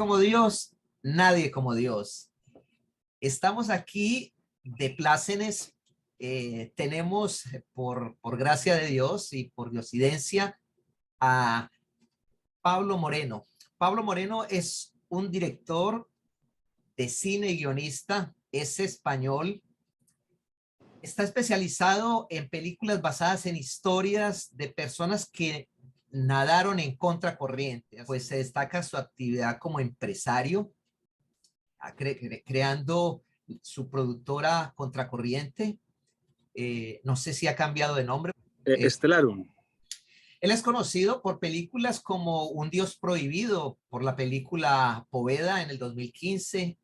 como Dios, nadie como Dios. Estamos aquí de plácemes. Tenemos, por gracia de Dios y por diosidencia, a Pablo Moreno. Pablo Moreno es un director de cine y guionista, es español, está especializado en películas basadas en historias de personas que nadaron en contracorriente. Pues se destaca su actividad como empresario, creando su productora Contracorriente. No sé si ha cambiado de nombre. Stellarum. Él es conocido por películas como Un Dios Prohibido, por la película Poveda en el 2015,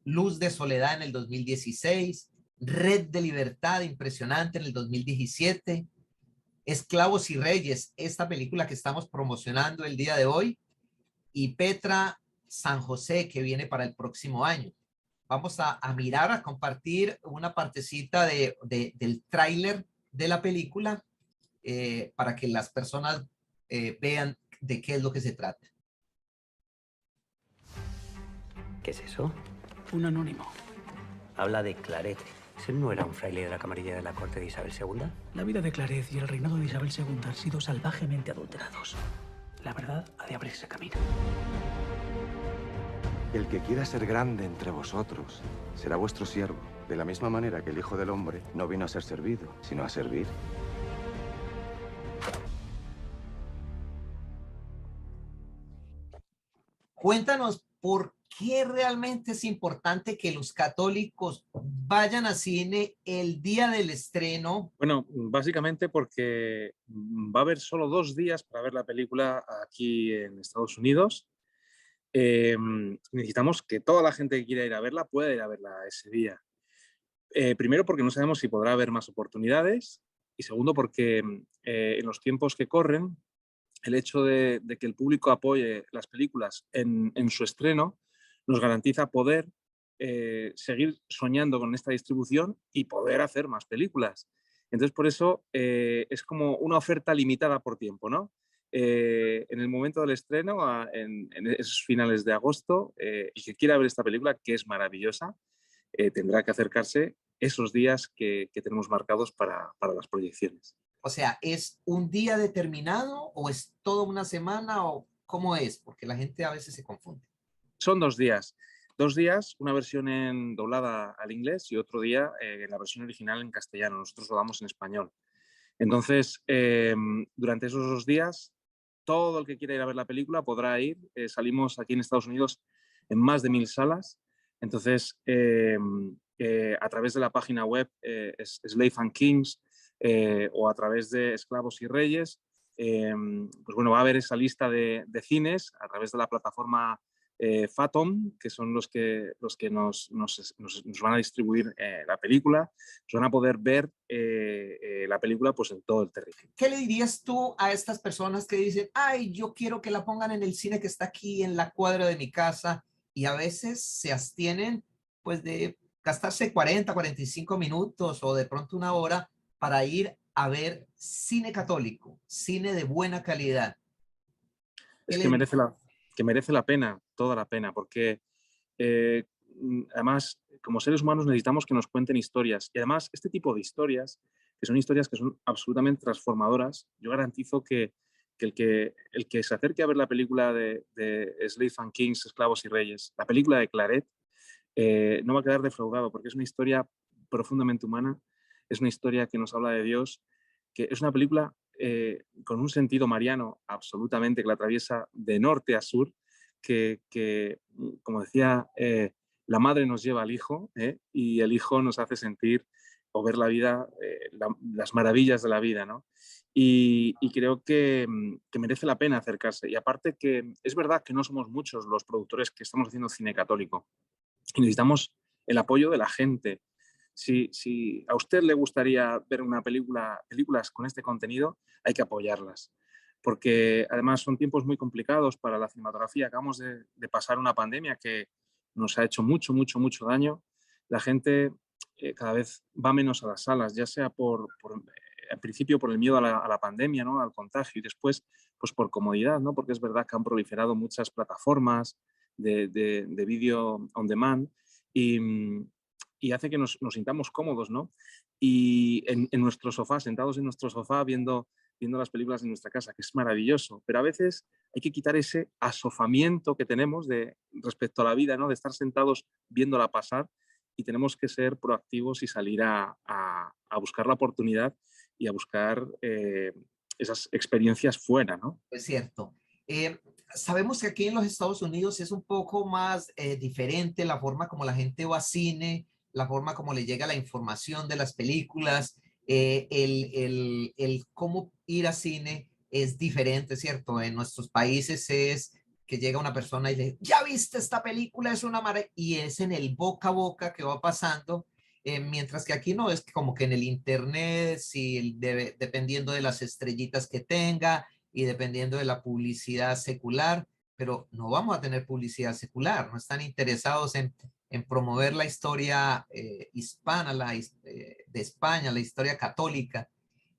Luz de Soledad en el 2016, Red de Libertad, impresionante, en el 2017, Esclavos y Reyes, esta película que estamos promocionando el día de hoy, y Petra San José, que viene para el próximo año. Vamos a mirar, a compartir una partecita del tráiler de la película para que las personas vean de qué es lo que se trata. ¿Qué es eso? Un anónimo. Habla de Claret. ¿Ese no era un fraile de la camarilla de la corte de Isabel II? La vida de Claret y el reinado de Isabel II han sido salvajemente adulterados. La verdad ha de abrirse camino. El que quiera ser grande entre vosotros será vuestro siervo, de la misma manera que el Hijo del Hombre no vino a ser servido, sino a servir. Cuéntanos por qué realmente es importante que los católicos vayan a cine el día del estreno. Bueno, básicamente porque va a haber solo 2 días para ver la película aquí en Estados Unidos. Necesitamos que toda la gente que quiera ir a verla pueda ir a verla ese día. Primero porque no sabemos si podrá haber más oportunidades y segundo porque en los tiempos que corren el hecho de que el público apoye las películas en su estreno nos garantiza poder seguir soñando con esta distribución y poder hacer más películas. Entonces, por eso es como una oferta limitada por tiempo, ¿no? En el momento del estreno, en esos finales de agosto, y que quiera ver esta película, que es maravillosa, tendrá que acercarse esos días que tenemos marcados para las proyecciones. O sea, ¿es un día determinado o es toda una semana o cómo es? Porque la gente a veces se confunde. Son 2 días. 2 días, una versión doblada al inglés y otro día la versión original en castellano. Nosotros lo damos en español. Entonces, durante esos 2 días, todo el que quiera ir a ver la película podrá ir. Salimos aquí en Estados Unidos en más de 1000 salas. Entonces, a través de la página web Slave and Kings o a través de Esclavos y Reyes, pues bueno, va a haber esa lista de cines a través de la plataforma Fathom, que son los que nos van a distribuir la película. Nos van a poder ver la película pues en todo el territorio. ¿Qué le dirías tú a estas personas que dicen, ay, yo quiero que la pongan en el cine que está aquí en la cuadra de mi casa, y a veces se abstienen pues de gastarse 40, 45 minutos o de pronto una hora para ir a ver cine católico, cine de buena calidad? Es que merece la pena, toda la pena, porque además, como seres humanos necesitamos que nos cuenten historias. Y además, este tipo de historias, que son absolutamente transformadoras, yo garantizo que el que se acerque a ver la película de Slave and Kings, Esclavos y Reyes, la película de Claret, no va a quedar defraudado, porque es una historia profundamente humana, es una historia que nos habla de Dios, que es una película con un sentido mariano absolutamente, que la atraviesa de norte a sur, que como decía, la madre nos lleva al hijo y el hijo nos hace sentir o ver la vida, las maravillas de la vida, ¿no? Y creo que merece la pena acercarse. Y aparte que es verdad que no somos muchos los productores que estamos haciendo cine católico y necesitamos el apoyo de la gente. Si a usted le gustaría ver películas con este contenido, hay que apoyarlas. Porque además son tiempos muy complicados para la cinematografía. Acabamos de pasar una pandemia que nos ha hecho mucho, mucho, mucho daño. La gente cada vez va menos a las salas, ya sea al principio por el miedo a la pandemia, ¿no? Al contagio, y después pues por comodidad, ¿no? Porque es verdad que han proliferado muchas plataformas de vídeo on demand y, y hace que nos sintamos cómodos, ¿no? Y en nuestro sofá, sentados en nuestro sofá viendo las películas en nuestra casa, que es maravilloso, pero a veces hay que quitar ese asofamiento que tenemos respecto a la vida, ¿no? De estar sentados viéndola pasar, y tenemos que ser proactivos y salir a buscar la oportunidad y a buscar esas experiencias fuera, ¿no? Es cierto. Sabemos que aquí en los Estados Unidos es un poco más diferente la forma como la gente va a cine, la forma como le llega la información de las películas, el cómo ir a cine es diferente, ¿cierto? En nuestros países es que llega una persona y le, ya viste esta película, es una maravilla, y es en el boca a boca que va pasando, mientras que aquí no, es como que en el internet, si dependiendo de las estrellitas que tenga y dependiendo de la publicidad secular, pero no vamos a tener publicidad secular, no están interesados en promover la historia hispana, de España, la historia católica,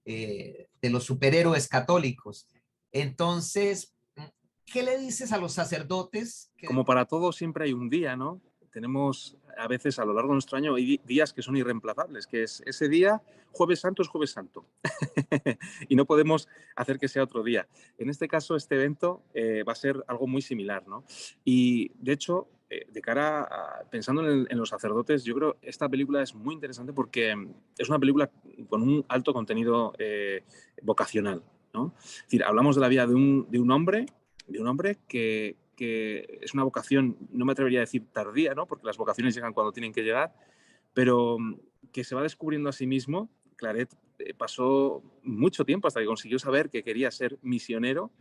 de los superhéroes católicos. Entonces, ¿qué le dices a los sacerdotes? Como para todos siempre hay un día, ¿no? Tenemos a veces a lo largo de nuestro año hay días que son irreemplazables, que es ese día, Jueves Santo es Jueves Santo. Y no podemos hacer que sea otro día. En este caso, este evento va a ser algo muy similar, ¿no? Y de hecho, de cara pensando en los sacerdotes, yo creo que esta película es muy interesante porque es una película con un alto contenido vocacional, ¿no? Es decir, hablamos de la vida de un hombre que es una vocación, no me atrevería a decir tardía, ¿no? Porque las vocaciones llegan cuando tienen que llegar, pero que se va descubriendo a sí mismo. Claret pasó mucho tiempo hasta que consiguió saber que quería ser misionero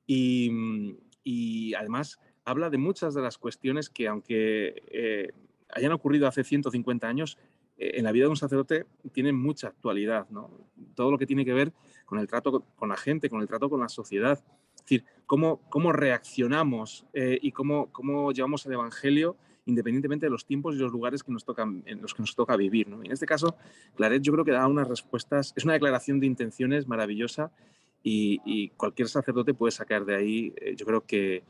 y además habla de muchas de las cuestiones que, aunque hayan ocurrido hace 150 años, en la vida de un sacerdote tienen mucha actualidad, ¿no? Todo lo que tiene que ver con el trato con la gente, con el trato con la sociedad. Es decir, cómo reaccionamos y cómo llevamos el Evangelio independientemente de los tiempos y los lugares en los que nos toca vivir, ¿no? Y en este caso, Claret yo creo que da unas respuestas, es una declaración de intenciones maravillosa y cualquier sacerdote puede sacar de ahí, yo creo que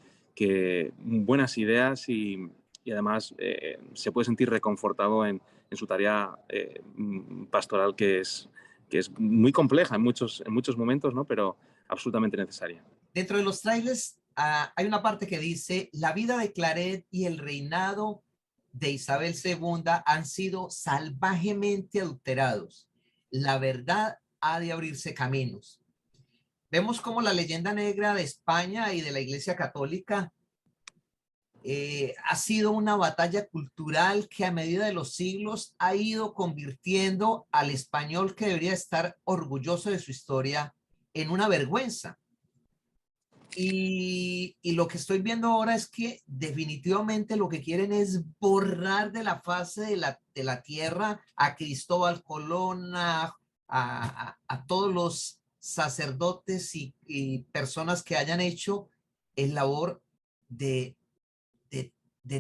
buenas ideas y además se puede sentir reconfortado en su tarea pastoral que es muy compleja en muchos momentos, ¿no? Pero absolutamente necesaria. Dentro de los trailers hay una parte que dice, la vida de Claret y el reinado de Isabel II han sido salvajemente adulterados. La verdad ha de abrirse caminos. Vemos cómo la leyenda negra de España y de la Iglesia Católica ha sido una batalla cultural que a medida de los siglos ha ido convirtiendo al español, que debería estar orgulloso de su historia, en una vergüenza. Y lo que estoy viendo ahora es que definitivamente lo que quieren es borrar de la faz de la tierra a Cristóbal Colón, a todos los sacerdotes y personas que hayan hecho el labor de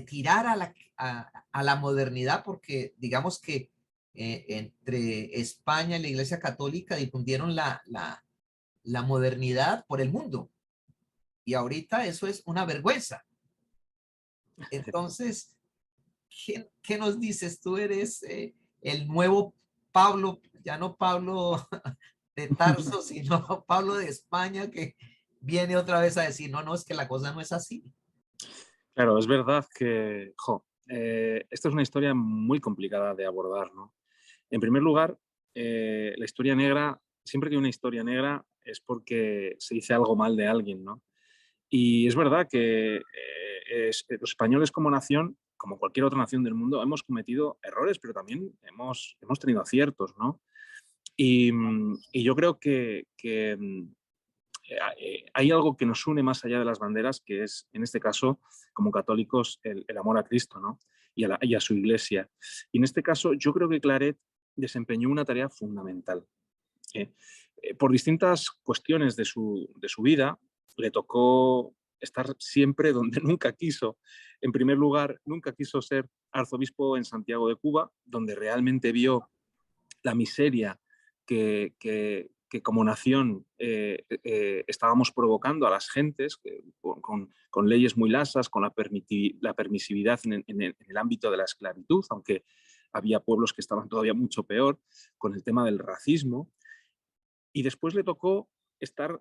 tirar a la modernidad, porque digamos que entre España y la Iglesia Católica difundieron la modernidad por el mundo. Y ahorita eso es una vergüenza. Entonces, ¿qué nos dices? Tú eres el nuevo Pablo, ya no Pablo de Tarso, sino Pablo de España, que viene otra vez a decir, no, es que la cosa no es así. Claro, es verdad que, esta es una historia muy complicada de abordar, ¿no? En primer lugar, la historia negra, siempre que hay una historia negra es porque se dice algo mal de alguien, ¿no? Y es verdad que los españoles como nación, como cualquier otra nación del mundo, hemos cometido errores, pero también hemos tenido aciertos, ¿no? Y yo creo que hay algo que nos une más allá de las banderas, que es, en este caso, como católicos, el amor a Cristo, ¿no? Y a su iglesia. Y en este caso, yo creo que Claret desempeñó una tarea fundamental. Por distintas cuestiones de su vida, le tocó estar siempre donde nunca quiso. En primer lugar, nunca quiso ser arzobispo en Santiago de Cuba, donde realmente vio la miseria que que como nación estábamos provocando a las gentes con leyes muy lasas, con la permisividad en el ámbito de la esclavitud, aunque había pueblos que estaban todavía mucho peor, con el tema del racismo. Y después le tocó estar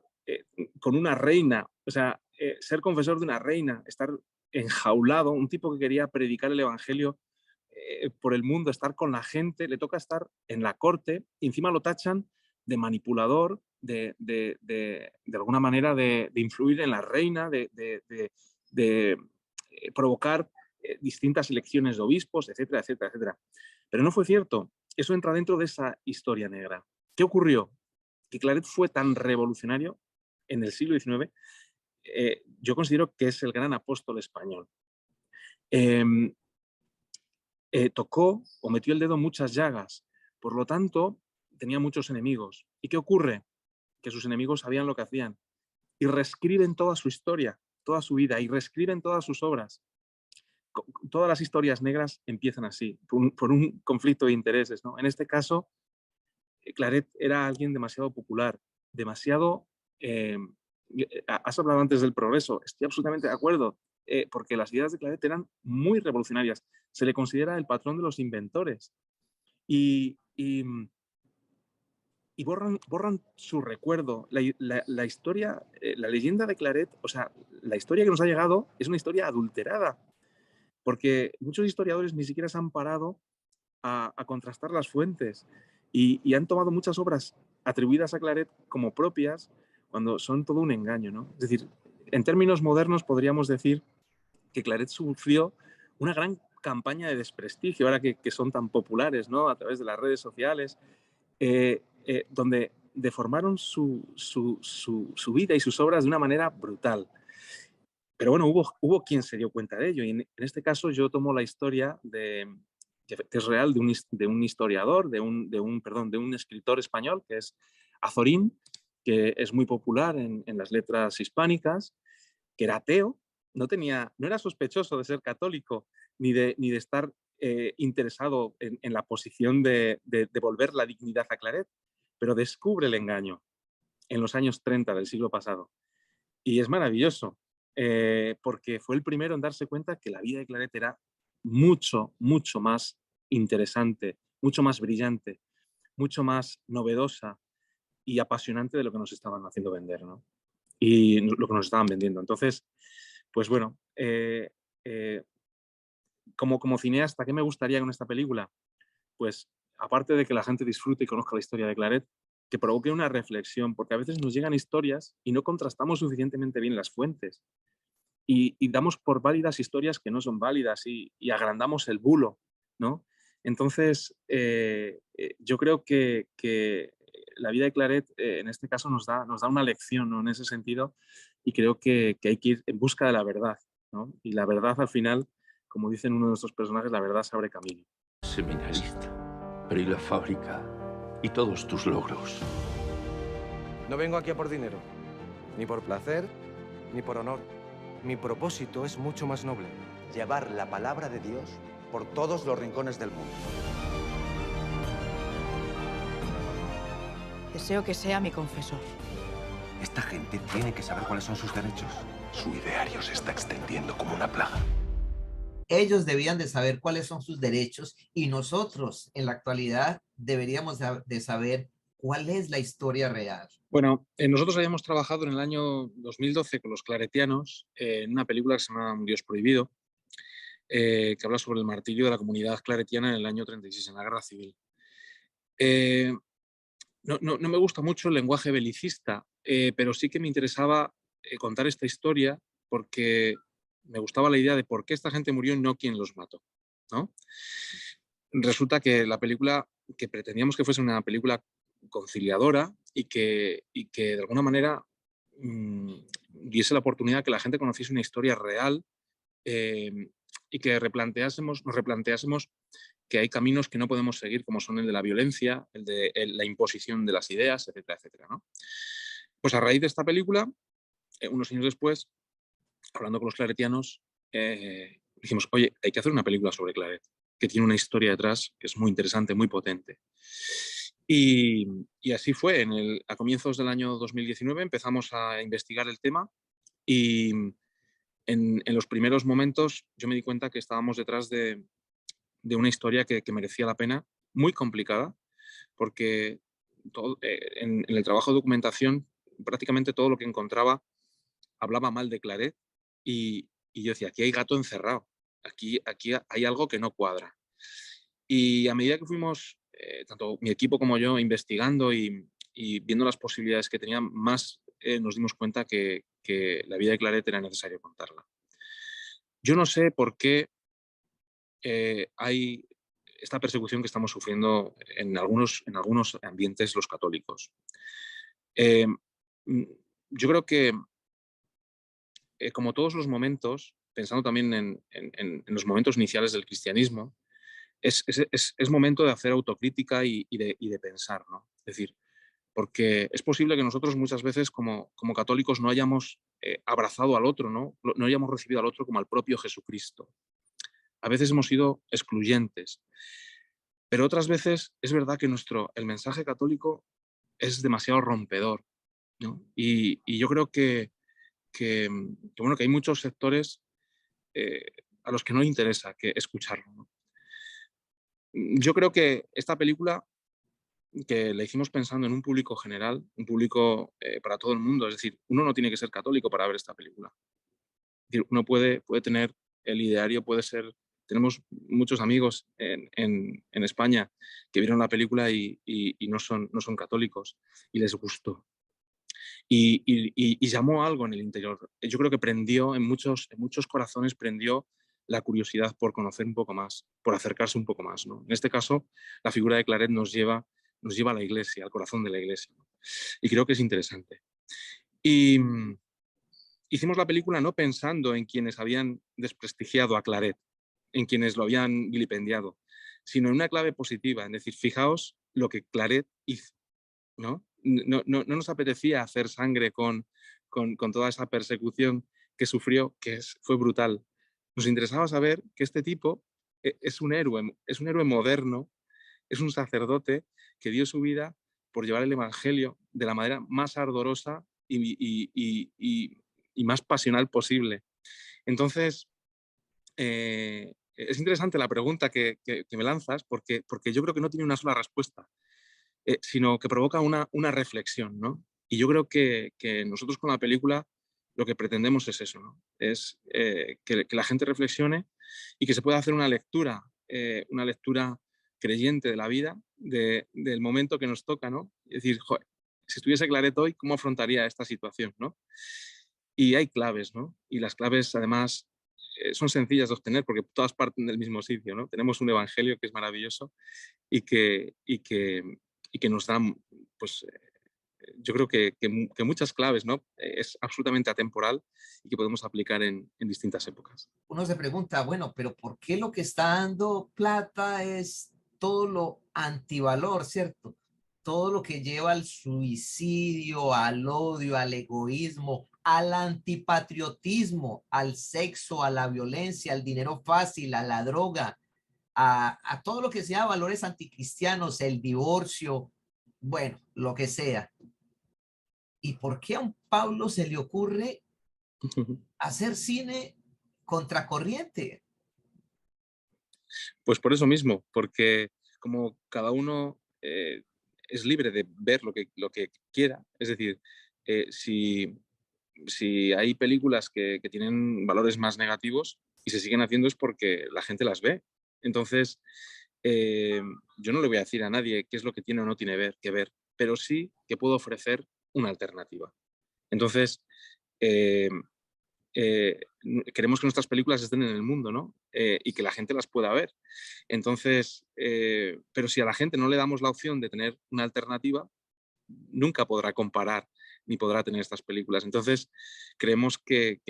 con una reina, o sea, ser confesor de una reina, estar enjaulado, un tipo que quería predicar el evangelio por el mundo, estar con la gente, le toca estar en la corte y encima lo tachan de manipulador, de alguna manera de influir en la reina, de provocar distintas elecciones de obispos, etcétera, etcétera, etcétera. Pero no fue cierto. Eso entra dentro de esa historia negra. ¿Qué ocurrió? Que Claret fue tan revolucionario en el siglo XIX, yo considero que es el gran apóstol español. Tocó o metió el dedo en muchas llagas, por lo tanto tenía muchos enemigos. ¿Y qué ocurre? Que sus enemigos sabían lo que hacían y reescriben toda su historia, toda su vida, y reescriben todas sus obras. Todas las historias negras empiezan así, por un conflicto de intereses, ¿no? En este caso, Claret era alguien demasiado popular, demasiado... has hablado antes del progreso, estoy absolutamente de acuerdo, porque las ideas de Claret eran muy revolucionarias. Se le considera el patrón de los inventores. Y borran su recuerdo. La historia, la leyenda de Claret, o sea, la historia que nos ha llegado es una historia adulterada, porque muchos historiadores ni siquiera se han parado a contrastar las fuentes y han tomado muchas obras atribuidas a Claret como propias cuando son todo un engaño, ¿no? Es decir, en términos modernos podríamos decir que Claret sufrió una gran campaña de desprestigio, ahora que son tan populares, ¿no? A través de las redes sociales, donde deformaron su vida y sus obras de una manera brutal. Pero bueno, hubo quien se dio cuenta de ello, y en este caso yo tomo la historia que es real, de un historiador, de un escritor español, que es Azorín, que es muy popular en las letras hispánicas, que era ateo, no era sospechoso de ser católico, ni de estar interesado en la posición de devolver la dignidad a Claret, pero descubre el engaño en los años 30 del siglo pasado. Y es maravilloso, porque fue el primero en darse cuenta que la vida de Claret era mucho, mucho más interesante, mucho más brillante, mucho más novedosa y apasionante de lo que nos estaban haciendo vender, ¿no? Y lo que nos estaban vendiendo. Entonces, pues bueno, como cineasta, ¿qué me gustaría con esta película? Pues aparte de que la gente disfrute y conozca la historia de Claret, que provoque una reflexión, porque a veces nos llegan historias y no contrastamos suficientemente bien las fuentes. Y damos por válidas historias que no son válidas y agrandamos el bulo, ¿no? Entonces, yo creo que la vida de Claret en este caso nos da una lección, ¿no? En ese sentido, y creo que hay que ir en busca de la verdad, ¿no? Y la verdad al final, como dicen uno de nuestros personajes, la verdad se abre camino. Seminarista, pero ¿y la fábrica? ¿Y todos tus logros? No vengo aquí a por dinero, ni por placer, ni por honor. Mi propósito es mucho más noble. Llevar la palabra de Dios por todos los rincones del mundo. Deseo que sea mi confesor. Esta gente tiene que saber cuáles son sus derechos. Su ideario se está extendiendo como una plaga. Ellos debían de saber cuáles son sus derechos y nosotros en la actualidad deberíamos de saber cuál es la historia real. Bueno, nosotros habíamos trabajado en el año 2012 con los claretianos en una película que se llama Un Dios Prohibido, que habla sobre el martirio de la comunidad claretiana en el año 36, en la Guerra Civil. No me gusta mucho el lenguaje belicista, pero sí que me interesaba contar esta historia porque me gustaba la idea de por qué esta gente murió y no quién los mató, ¿no? Resulta que la película, que pretendíamos que fuese una película conciliadora y que de alguna manera diese la oportunidad que la gente conociese una historia real y que nos replanteásemos que hay caminos que no podemos seguir, como son el de la violencia, el de la imposición de las ideas, etcétera, etcétera, ¿no? Pues a raíz de esta película, unos años después, hablando con los claretianos, dijimos, oye, hay que hacer una película sobre Claret, que tiene una historia detrás que es muy interesante, muy potente. Y así fue. A comienzos del año 2019 empezamos a investigar el tema y en los primeros momentos yo me di cuenta que estábamos detrás de una historia que merecía la pena, muy complicada, porque en el trabajo de documentación prácticamente todo lo que encontraba hablaba mal de Claret y yo decía, aquí hay gato encerrado, aquí hay algo que no cuadra. Y a medida que fuimos, tanto mi equipo como yo, investigando y viendo las posibilidades que tenían, más nos dimos cuenta que la vida de Claret era necesario contarla. Yo no sé por qué hay esta persecución que estamos sufriendo en algunos ambientes los católicos. Eh, yo creo que, como todos los momentos, pensando también en los momentos iniciales del cristianismo, es momento de hacer autocrítica y de pensar, ¿no? Es decir, porque es posible que nosotros muchas veces como católicos no hayamos abrazado al otro, ¿no? No hayamos recibido al otro como al propio Jesucristo. A veces hemos sido excluyentes, pero otras veces es verdad que el mensaje católico es demasiado rompedor, ¿no? Y yo creo bueno, que hay muchos sectores eh, a los que no interesa escucharlo, ¿no? Yo creo que esta película, que la hicimos pensando en un público general, un público para todo el mundo, es decir, uno no tiene que ser católico para ver esta película. Es decir, uno puede tener el ideario, tenemos muchos amigos en España que vieron la película y no son católicos y les gustó. Y llamó algo en el interior. Yo creo que prendió en muchos corazones, prendió la curiosidad por conocer un poco más, por acercarse un poco más, ¿no? En este caso, la figura de Claret nos lleva a la iglesia, al corazón de la iglesia, ¿no? Y creo que es interesante. Y hicimos la película no pensando en quienes habían desprestigiado a Claret, en quienes lo habían vilipendiado, sino en una clave positiva, es decir, fijaos lo que Claret hizo, ¿no? No nos apetecía hacer sangre con toda esa persecución que sufrió, fue brutal. Nos interesaba saber que este tipo es un héroe moderno, es un sacerdote que dio su vida por llevar el evangelio de la manera más ardorosa y más pasional posible. Entonces, es interesante la pregunta que me lanzas porque yo creo que no tiene una sola respuesta, sino que provoca una reflexión, ¿no? Y yo creo que nosotros con la película lo que pretendemos es eso, ¿no? Es que la gente reflexione y que se pueda hacer una lectura creyente de la vida, del momento que nos toca, ¿no? Es decir, joder, si estuviese Claret hoy, ¿cómo afrontaría esta situación, ¿no? Y hay claves, ¿no? Y las claves, además, son sencillas de obtener porque todas parten del mismo sitio, ¿no? Tenemos un evangelio que es maravilloso y que nos da, pues, yo creo que muchas claves, ¿no? Es absolutamente atemporal y que podemos aplicar en distintas épocas. Uno se pregunta, bueno, pero ¿por qué lo que está dando plata es todo lo antivalor, ¿cierto? Todo lo que lleva al suicidio, al odio, al egoísmo, al antipatriotismo, al sexo, a la violencia, al dinero fácil, a la droga, a todo lo que sea valores anticristianos, el divorcio, bueno, lo que sea. ¿Y por qué a un Pablo se le ocurre hacer cine contracorriente? Pues por eso mismo, porque como cada uno es libre de ver lo que quiera, es decir, si hay películas que tienen valores más negativos y se siguen haciendo es porque la gente las ve. Entonces, yo no le voy a decir a nadie qué es lo que tiene o no tiene que ver, pero sí que puedo ofrecer una alternativa. Entonces, eh, queremos que nuestras películas estén en el mundo, ¿no? Y que la gente las pueda ver. Entonces, pero si a la gente no le damos la opción de tener una alternativa, nunca podrá comparar ni podrá tener estas películas. Entonces, creemos que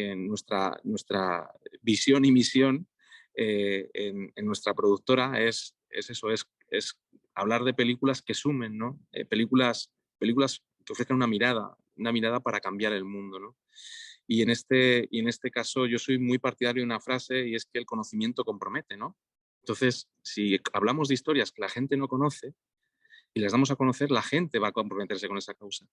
nuestra visión y misión en nuestra productora es eso, es hablar de películas que sumen, ¿no? Películas que ofrezcan una mirada para cambiar el mundo, ¿no? Y en este caso yo soy muy partidario de una frase y es que el conocimiento compromete, ¿no? Entonces, si hablamos de historias que la gente no conoce, y las damos a conocer, la gente va a comprometerse con esa causa.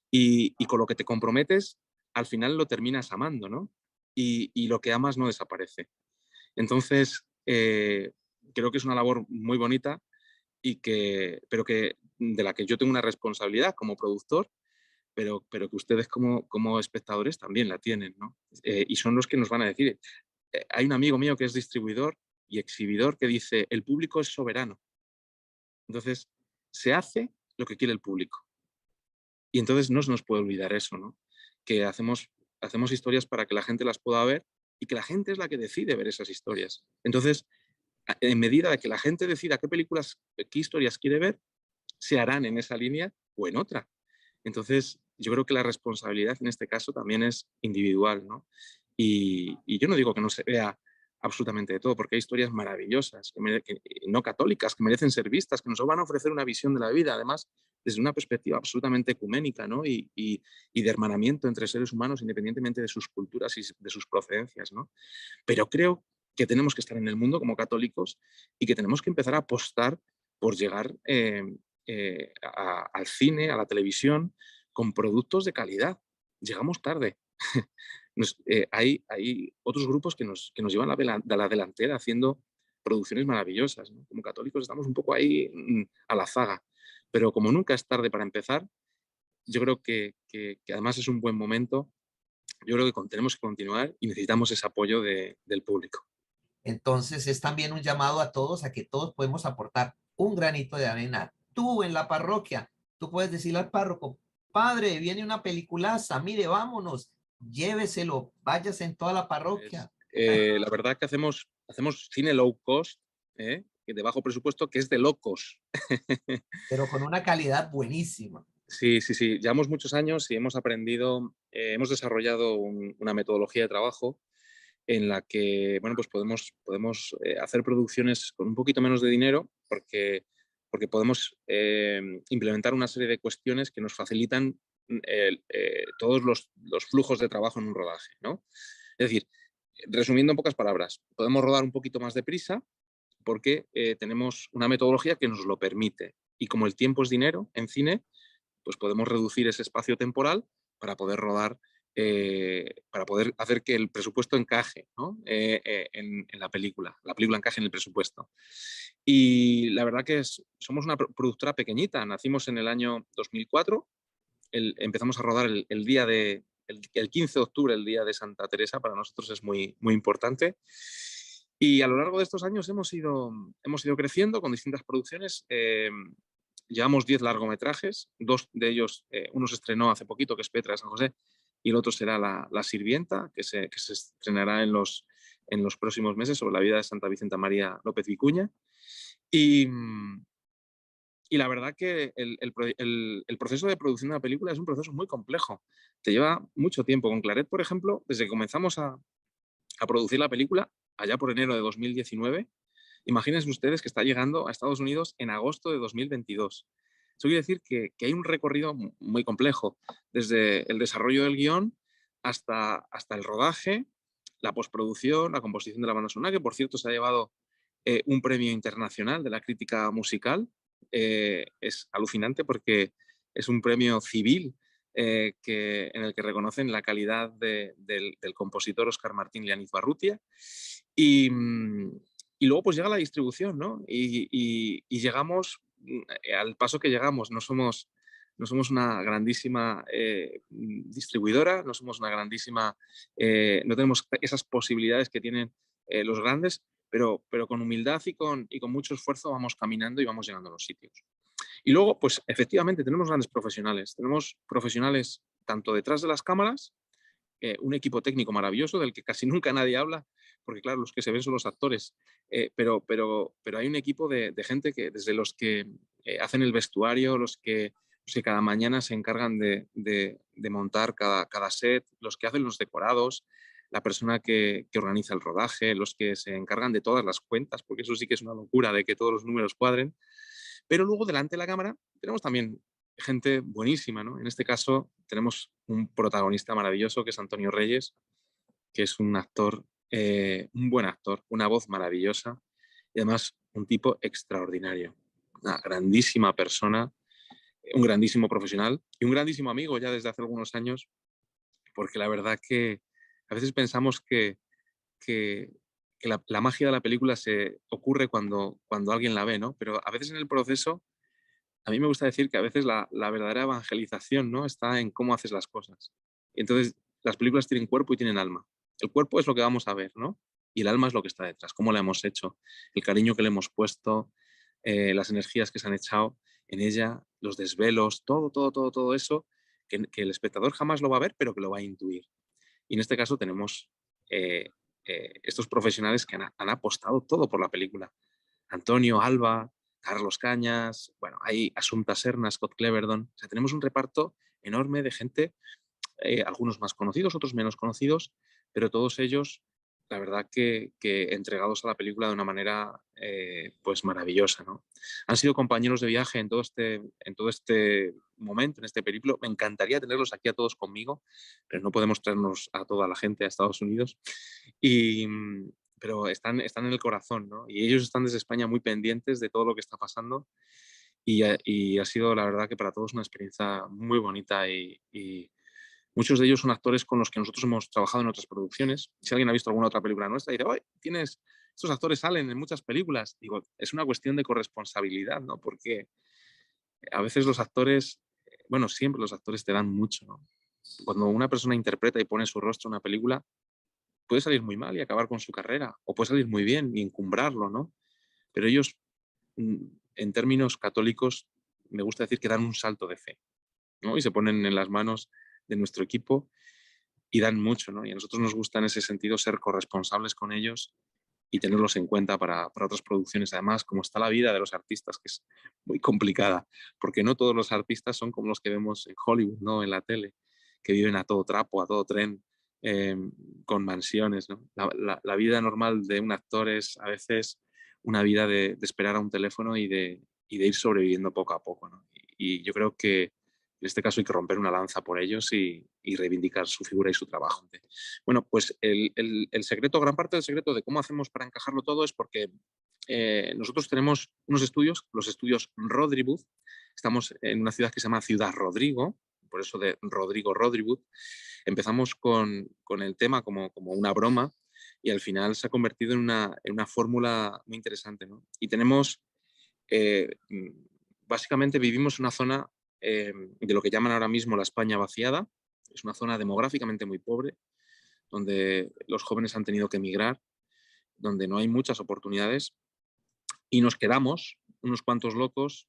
Y con lo que te comprometes, al final lo terminas amando, ¿no? Y lo que amas no desaparece. Entonces, creo que es una labor muy bonita pero de la que yo tengo una responsabilidad como productor, pero que ustedes como espectadores también la tienen, ¿no? Y son los que nos van a decir. Hay un amigo mío que es distribuidor y exhibidor que dice, el público es soberano. Entonces, se hace lo que quiere el público. Y entonces no se nos puede olvidar eso, ¿no? Que hacemos historias para que la gente las pueda ver y que la gente es la que decide ver esas historias. Entonces, en medida de que la gente decida qué historias quiere ver, se harán en esa línea o en otra. Entonces, yo creo que la responsabilidad en este caso también es individual, ¿no? Y yo no digo que no se vea absolutamente de todo, porque hay historias maravillosas, no católicas, que merecen ser vistas, que nos van a ofrecer una visión de la vida, además, desde una perspectiva absolutamente ecuménica, ¿no? Y de hermanamiento entre seres humanos, independientemente de sus culturas y de sus procedencias, ¿no? Pero creo que tenemos que estar en el mundo como católicos y que tenemos que empezar a apostar por llegar al cine, a la televisión, con productos de calidad. Llegamos tarde. Hay otros grupos que nos llevan a la delantera haciendo producciones maravillosas, ¿no? Como católicos estamos un poco ahí a la zaga, pero como nunca es tarde para empezar, yo creo que además es un buen momento. Yo creo que tenemos que continuar y necesitamos ese apoyo del público. Entonces es también un llamado a todos a que todos podemos aportar un granito de arena. Tú en la parroquia, tú puedes decirle al párroco, padre, viene una peliculaza, mire, vámonos, lléveselo, váyase en toda la parroquia. La verdad que hacemos cine low cost, de bajo presupuesto, que es de locos. Pero con una calidad buenísima. Sí. Llevamos muchos años y hemos aprendido, hemos desarrollado una metodología de trabajo en la que, bueno, pues podemos hacer producciones con un poquito menos de dinero porque podemos implementar una serie de cuestiones que nos facilitan todos los flujos de trabajo en un rodaje, ¿no? Es decir, resumiendo en pocas palabras, podemos rodar un poquito más deprisa porque tenemos una metodología que nos lo permite. Y como el tiempo es dinero en cine, pues podemos reducir ese espacio temporal para poder rodar, para poder hacer que el presupuesto encaje, ¿no? En la película encaje en el presupuesto. Y la verdad que somos una productora pequeñita, nacimos en el año 2004, empezamos a rodar el 15 de octubre, el día de Santa Teresa, para nosotros es muy, muy importante. Y a lo largo de estos años hemos ido creciendo con distintas producciones. Llevamos 10 largometrajes, 2 de ellos, uno se estrenó hace poquito, que es Petra de San José, y el otro será La Sirvienta, que se estrenará en los próximos meses, sobre la vida de Santa Vicenta María López Vicuña. Y la verdad que el proceso de producción de una película es un proceso muy complejo. Te lleva mucho tiempo. Con Claret, por ejemplo, desde que comenzamos a producir la película, allá por enero de 2019, imagínense ustedes que está llegando a Estados Unidos en agosto de 2022. Eso quiere decir que hay un recorrido muy complejo, desde el desarrollo del guión hasta el rodaje, la postproducción, la composición de la banda sonora, que por cierto se ha llevado un premio internacional de la crítica musical. Es alucinante porque es un premio civil en el que reconocen la calidad del compositor Óscar Martín Lianiz Barrutia. Y luego pues llega la distribución, ¿no? Y llegamos al paso que llegamos. No somos una grandísima distribuidora, no somos una grandísima, no tenemos esas posibilidades que tienen los grandes, pero con humildad y con mucho esfuerzo vamos caminando y vamos llegando a los sitios. Y luego, pues efectivamente, tenemos grandes profesionales. Tenemos profesionales tanto detrás de las cámaras, un equipo técnico maravilloso del que casi nunca nadie habla, porque claro, los que se ven son los actores, pero hay un equipo de gente que desde los que hacen el vestuario, los que cada mañana se encargan de montar cada set, los que hacen los decorados, la persona que organiza el rodaje, los que se encargan de todas las cuentas, porque eso sí que es una locura de que todos los números cuadren. Pero luego delante de la cámara tenemos también gente buenísima, ¿no? En este caso tenemos un protagonista maravilloso que es Antonio Reyes, que es un actor, un buen actor, una voz maravillosa y además un tipo extraordinario, una grandísima persona, un grandísimo profesional y un grandísimo amigo ya desde hace algunos años, porque la verdad que a veces pensamos que la magia de la película se ocurre cuando alguien la ve, ¿no? Pero a veces en el proceso, a mí me gusta decir que a veces la verdadera evangelización, ¿no?, está en cómo haces las cosas. Y entonces las películas tienen cuerpo y tienen alma. El cuerpo es lo que vamos a ver, ¿no? Y el alma es lo que está detrás, cómo la hemos hecho, el cariño que le hemos puesto, las energías que se han echado en ella, los desvelos, todo eso que el espectador jamás lo va a ver, pero que lo va a intuir. Y en este caso tenemos eh, estos profesionales que han apostado todo por la película. Antonio, Alba, Carlos Cañas, bueno, hay Asunta Serna, Scott Cleverdon. O sea, tenemos un reparto enorme de gente, algunos más conocidos, otros menos conocidos, pero todos ellos, la verdad que entregados a la película de una manera pues maravillosa, ¿no? Han sido compañeros de viaje en todo este momento, en este periplo. Me encantaría tenerlos aquí a todos conmigo, pero no podemos traernos a toda la gente a Estados Unidos. Y, pero están en el corazón, ¿no? Y ellos están desde España muy pendientes de todo lo que está pasando y ha sido, la verdad, que para todos una experiencia muy bonita y muchos de ellos son actores con los que nosotros hemos trabajado en otras producciones. Si alguien ha visto alguna otra película nuestra, dice, oye, estos actores salen en muchas películas. Digo, es una cuestión de corresponsabilidad, ¿no? Porque a veces los actores, bueno, siempre los actores te dan mucho, ¿no? Cuando una persona interpreta y pone su rostro en una película, puede salir muy mal y acabar con su carrera, o puede salir muy bien y encumbrarlo, ¿no? Pero ellos, en términos católicos, me gusta decir que dan un salto de fe, ¿no? Y se ponen en las manos de nuestro equipo y dan mucho, ¿no? Y a nosotros nos gusta en ese sentido ser corresponsables con ellos y tenerlos en cuenta para otras producciones. Además, como está la vida de los artistas, que es muy complicada, porque no todos los artistas son como los que vemos en Hollywood, ¿no?, en la tele, que viven a todo trapo, a todo tren, eh, con mansiones, ¿no? La vida normal de un actor es a veces una vida de esperar a un teléfono y de ir sobreviviendo poco a poco, ¿no? Y yo creo que en este caso hay que romper una lanza por ellos y reivindicar su figura y su trabajo. Bueno, pues el secreto, gran parte del secreto de cómo hacemos para encajarlo todo es porque nosotros tenemos unos estudios, los estudios Rodribud. Estamos en una ciudad que se llama Ciudad Rodrigo, por eso de Rodrigo Rodribud. Empezamos con el tema como una broma y al final se ha convertido en una fórmula muy interesante, ¿no? Y tenemos, básicamente vivimos en una zona de lo que llaman ahora mismo la España vaciada. Es una zona demográficamente muy pobre, donde los jóvenes han tenido que emigrar, donde no hay muchas oportunidades y nos quedamos, unos cuantos locos,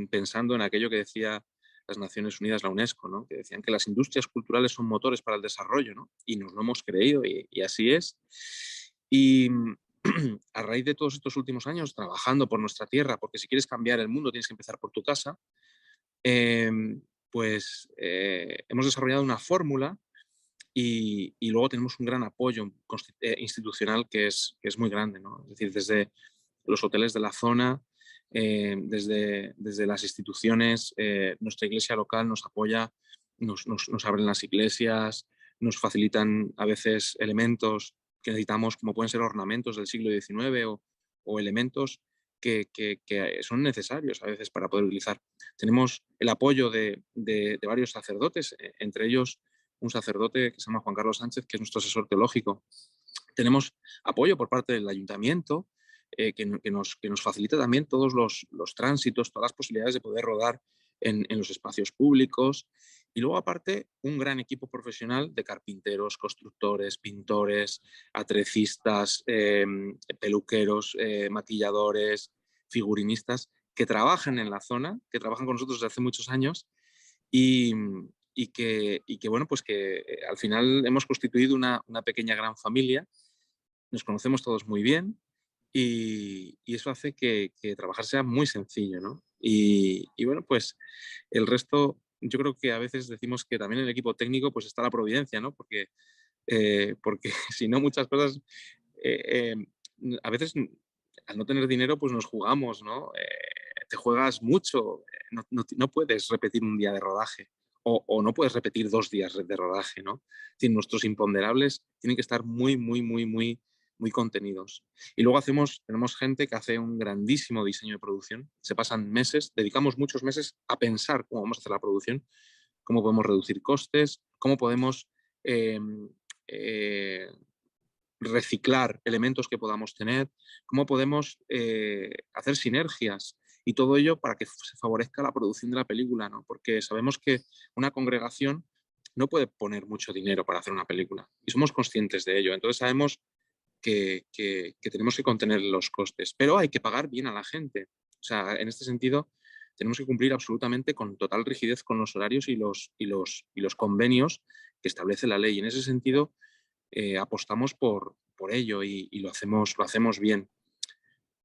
pensando en aquello que decía las Naciones Unidas, la UNESCO, ¿no?, que decían que las industrias culturales son motores para el desarrollo, ¿no? Y nos lo hemos creído y así es. Y a raíz de todos estos últimos años trabajando por nuestra tierra, porque si quieres cambiar el mundo tienes que empezar por tu casa, pues hemos desarrollado una fórmula y luego tenemos un gran apoyo institucional que es muy grande, ¿no? Es decir, desde los hoteles de la zona, desde las instituciones, nuestra iglesia local nos apoya, nos abren las iglesias, nos facilitan a veces elementos que necesitamos, como pueden ser ornamentos del siglo XIX o elementos que son necesarios a veces para poder utilizar. Tenemos el apoyo de varios sacerdotes, entre ellos un sacerdote que se llama Juan Carlos Sánchez, que es nuestro asesor teológico. Tenemos apoyo por parte del ayuntamiento, que nos facilita también todos los tránsitos, todas las posibilidades de poder rodar en los espacios públicos. Y luego, aparte, un gran equipo profesional de carpinteros, constructores, pintores, atrecistas, peluqueros, maquilladores, figurinistas, que trabajan en la zona, que trabajan con nosotros desde hace muchos años y que bueno, pues que al final hemos constituido una pequeña gran familia, nos conocemos todos muy bien y eso hace que trabajar sea muy sencillo, ¿no? Y bueno, pues el resto, yo creo que a veces decimos que también en el equipo técnico pues está la providencia, ¿no? Porque si no muchas cosas, a veces al no tener dinero pues nos jugamos, ¿no? Te juegas mucho, no puedes repetir un día de rodaje o no puedes repetir 2 días de rodaje, ¿no? Es decir, nuestros imponderables tienen que estar muy, muy, muy, muy muy contenidos. Y luego tenemos gente que hace un grandísimo diseño de producción, se pasan meses, dedicamos muchos meses a pensar cómo vamos a hacer la producción, cómo podemos reducir costes, cómo podemos eh, eh, reciclar elementos que podamos tener, cómo podemos hacer sinergias y todo ello para que se favorezca la producción de la película, ¿no? Porque sabemos que una congregación no puede poner mucho dinero para hacer una película y somos conscientes de ello. Entonces sabemos que tenemos que contener los costes, pero hay que pagar bien a la gente. O sea, en este sentido, tenemos que cumplir absolutamente con total rigidez con los horarios y los convenios que establece la ley. En ese sentido, apostamos por ello y lo hacemos bien.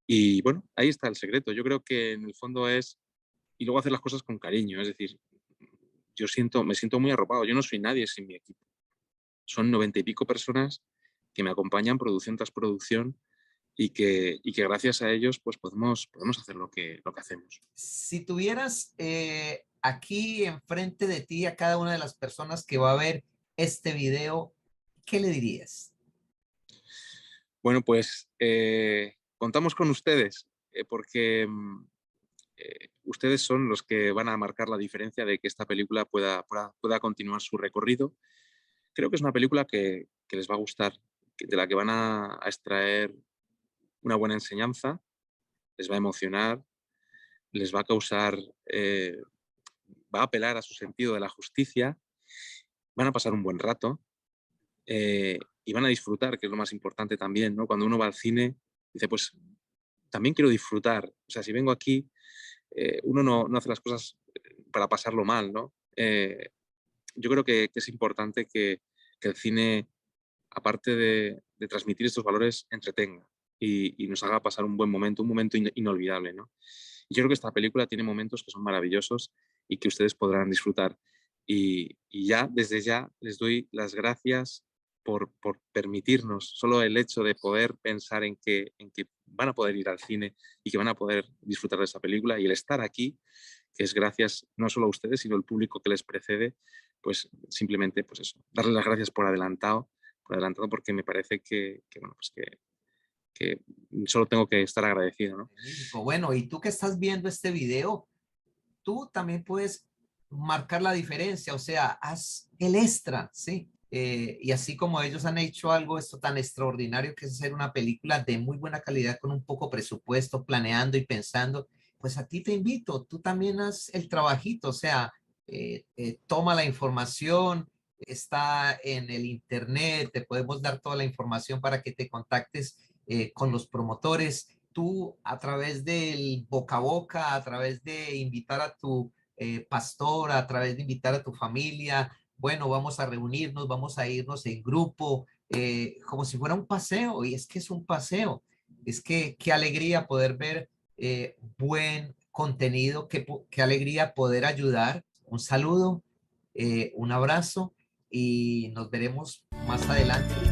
Y bueno, ahí está el secreto. Yo creo que en el fondo es, y luego hacer las cosas con cariño. Es decir, me siento muy arropado. Yo no soy nadie sin mi equipo. Son 90 y pico personas que me acompañan producción tras producción y que gracias a ellos pues podemos hacer lo que hacemos. Si tuvieras aquí enfrente de ti a cada una de las personas que va a ver este video, ¿qué le dirías? Bueno, pues contamos con ustedes porque ustedes son los que van a marcar la diferencia de que esta película pueda continuar su recorrido. Creo que es una película que les va a gustar, de la que van a extraer una buena enseñanza, les va a emocionar, les va a causar, va a apelar a su sentido de la justicia, van a pasar un buen rato y van a disfrutar, que es lo más importante también, ¿no? Cuando uno va al cine, dice, pues también quiero disfrutar. O sea, si vengo aquí, uno no hace las cosas para pasarlo mal, ¿no? Yo creo que es importante que el cine, aparte de transmitir estos valores, entretenga y nos haga pasar un buen momento, un momento inolvidable, ¿no? Y yo creo que esta película tiene momentos que son maravillosos y que ustedes podrán disfrutar. Y desde ya, les doy las gracias por permitirnos, solo el hecho de poder pensar en que van a poder ir al cine y que van a poder disfrutar de esa película, y el estar aquí, que es gracias no solo a ustedes, sino al público que les precede, pues simplemente pues eso, darles las gracias por adelantado, porque me parece que solo tengo que estar agradecido, ¿no? Bueno, y tú que estás viendo este video, tú también puedes marcar la diferencia, o sea, haz el extra, ¿sí? Y así como ellos han hecho algo esto tan extraordinario que es hacer una película de muy buena calidad con un poco presupuesto, planeando y pensando, pues a ti te invito, tú también haz el trabajito, o sea, toma la información, está en el internet, te podemos dar toda la información para que te contactes con los promotores. Tú a través del boca a boca, a través de invitar a tu pastor, a través de invitar a tu familia, bueno, vamos a reunirnos, vamos a irnos en grupo, como si fuera un paseo, y es que es un paseo. Es que qué alegría poder ver buen contenido, qué alegría poder ayudar. Un saludo, un abrazo y nos veremos más adelante.